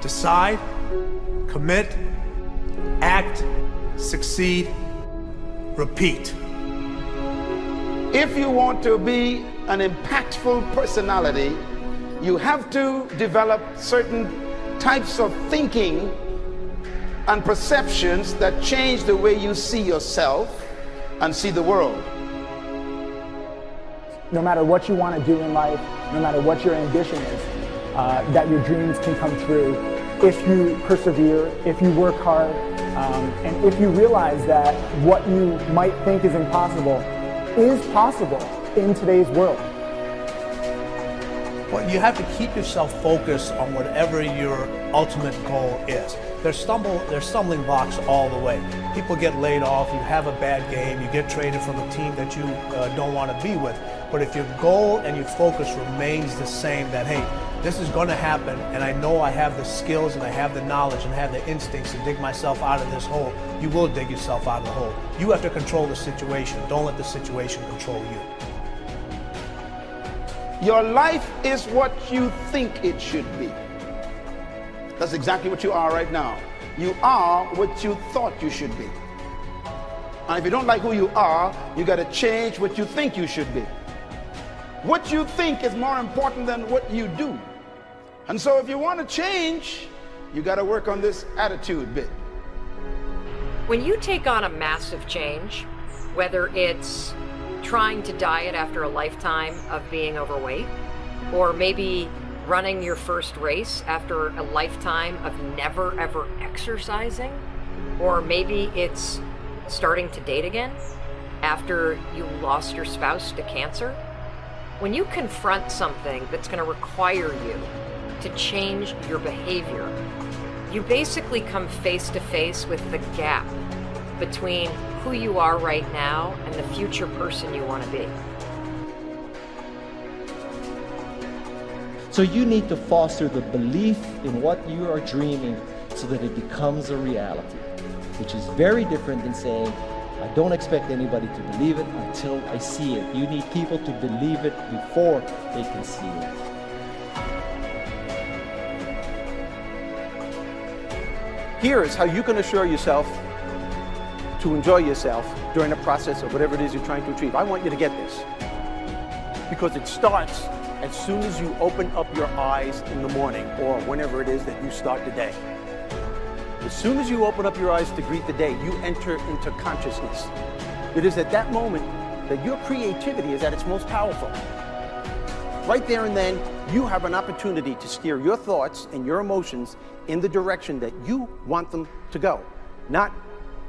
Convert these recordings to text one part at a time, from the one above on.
Decide, commit, act, succeed, repeat. If you want to be an impactful personality, you have to develop certain types of thinking and perceptions that change the way you see yourself and see the world. No matter what you want to do in life, no matter what your ambition is, that your dreams can come true if you persevere, if you work hard, and if you realize that what you might think is impossible is possible in today's world. Well, you have to keep yourself focused on whatever your ultimate goal is. There's stumbling blocks all the way. People get laid off, you have a bad game, you get traded from a team that you don't want to be with. But if your goal and your focus remains the same, that hey, this is going to happen, and I know I have the skills and I have the knowledge and have the instincts to dig myself out of this hole, you will dig yourself out of the hole. You have to control the situation. Don't let the situation control you. Your life is what you think it should be. That's exactly what you are right now. You are what you thought you should be. And if you don't like who you are, you got to change what you think you should be. What you think is more important than what you do. And so if you want to change, you got to work on this attitude bit. When you take on a massive change, whether it's trying to diet after a lifetime of being overweight, or maybe running your first race after a lifetime of never ever exercising, or maybe it's starting to date again after you lost your spouse to cancer. When you confront something that's going to require you to change your behavior, you basically come face to face with the gap between who you are right now and the future person you want to be. So you need to foster the belief in what you are dreaming so that it becomes a reality, which is very different than saying, I don't expect anybody to believe it until I see it. You need people to believe it before they can see it. Here is how you can assure yourself to enjoy yourself during the process of whatever it is you're trying to achieve. I want you to get this, because it starts as soon as you open up your eyes in the morning, or whenever it is that you start the day. As soon as you open up your eyes to greet the day, you enter into consciousness. It is at that moment that your creativity is at its most powerful. Right there and then, you have an opportunity to steer your thoughts and your emotions in the direction that you want them to go, not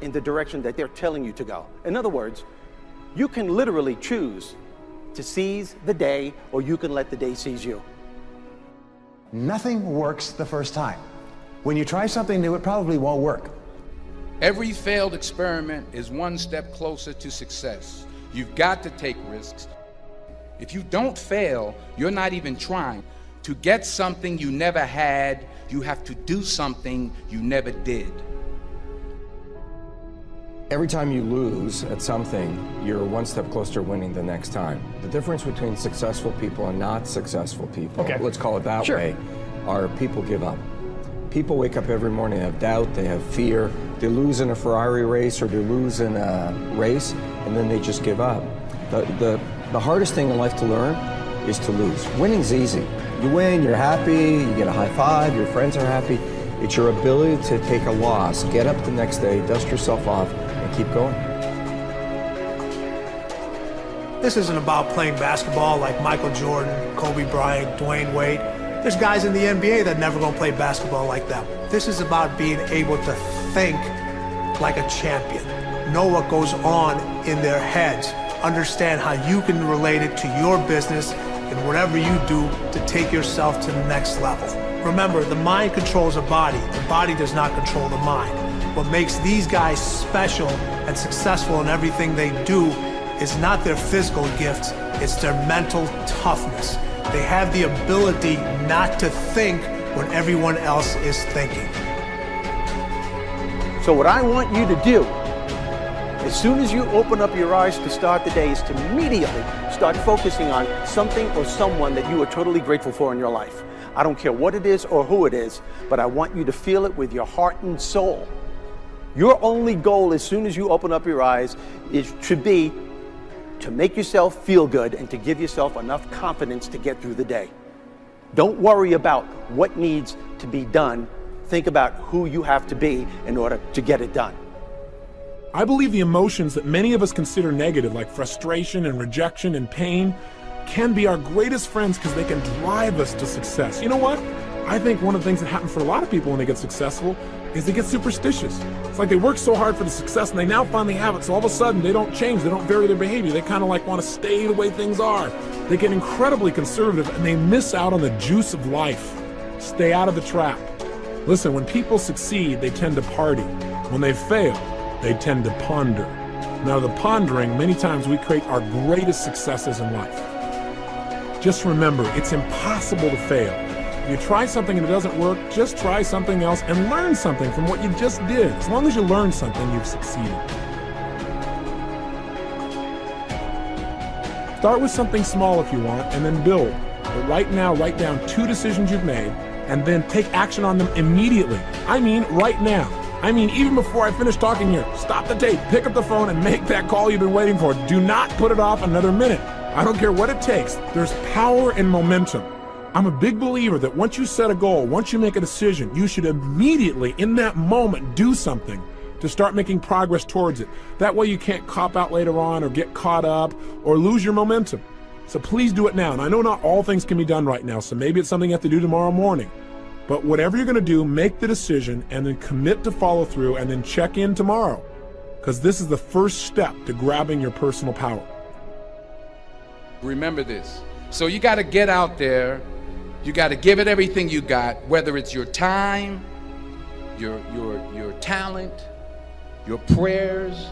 in the direction that they're telling you to go. In other words, you can literally choose to seize the day, or you can let the day seize you. Nothing works the first time. When you try something new, it probably won't work. Every failed experiment is one step closer to success. You've got to take risks. If you don't fail, you're not even trying. To get something you never had, you have to do something you never did. Every time you lose at something, you're one step closer to winning the next time. The difference between successful people and not successful people, let's call it that way, are people give up. People wake up every morning, they have doubt, they have fear, they lose in a Ferrari race or they lose in a race, and then they just give up. The hardest thing in life to learn is to lose. Winning's easy. You win, you're happy, you get a high five, your friends are happy. It's your ability to take a loss, get up the next day, dust yourself off, and keep going. This isn't about playing basketball like Michael Jordan, Kobe Bryant, Dwayne Wade. There's guys in the NBA that never gonna play basketball like them. This is about being able to think like a champion, know what goes on in their heads, understand how you can relate it to your business and whatever you do to take yourself to the next level. Remember, the mind controls the body does not control the mind. What makes these guys special and successful in everything they do is not their physical gifts, it's their mental toughness. They have the ability not to think when everyone else is thinking. So what I want you to do, as soon as you open up your eyes to start the day, is to immediately start focusing on something or someone that you are totally grateful for in your life. I don't care what it is or who it is, but I want you to feel it with your heart and soul. Your only goal as soon as you open up your eyes should be to make yourself feel good and to give yourself enough confidence to get through the day. Don't worry about what needs to be done. Think about who you have to be in order to get it done. I believe the emotions that many of us consider negative, like frustration and rejection and pain, can be our greatest friends because they can drive us to success. You know what? I think one of the things that happens for a lot of people when they get successful is they get superstitious. It's like they work so hard for the success and they now finally have it, so all of a sudden they don't change, they don't vary their behavior, they kind of like want to stay the way things are. They get incredibly conservative and they miss out on the juice of life. Stay out of the trap. Listen, when people succeed, they tend to party. When they fail, they tend to ponder. Now, the pondering, many times we create our greatest successes in life. Just remember, it's impossible to fail. If you try something and it doesn't work, just try something else and learn something from what you just did. As long as you learn something, you've succeeded. Start with something small if you want, and then build. But right now, write down 2 decisions you've made, and then take action on them immediately. I mean, right now. I mean, even before I finish talking here, stop the tape, pick up the phone, and make that call you've been waiting for. Do not put it off another minute. I don't care what it takes. There's power in momentum. I'm a big believer that once you set a goal, once you make a decision, you should immediately, in that moment, do something to start making progress towards it. That way you can't cop out later on or get caught up or lose your momentum. So please do it now. And I know not all things can be done right now, so maybe it's something you have to do tomorrow morning. But whatever you're going to do, make the decision and then commit to follow through and then check in tomorrow. Because this is the first step to grabbing your personal power. Remember this. So you got to get out there. You got to give it everything you got, whether it's your time, your talent, your prayers,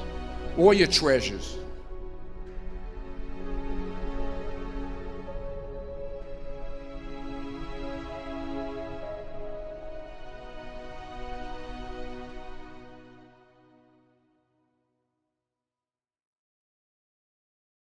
or your treasures.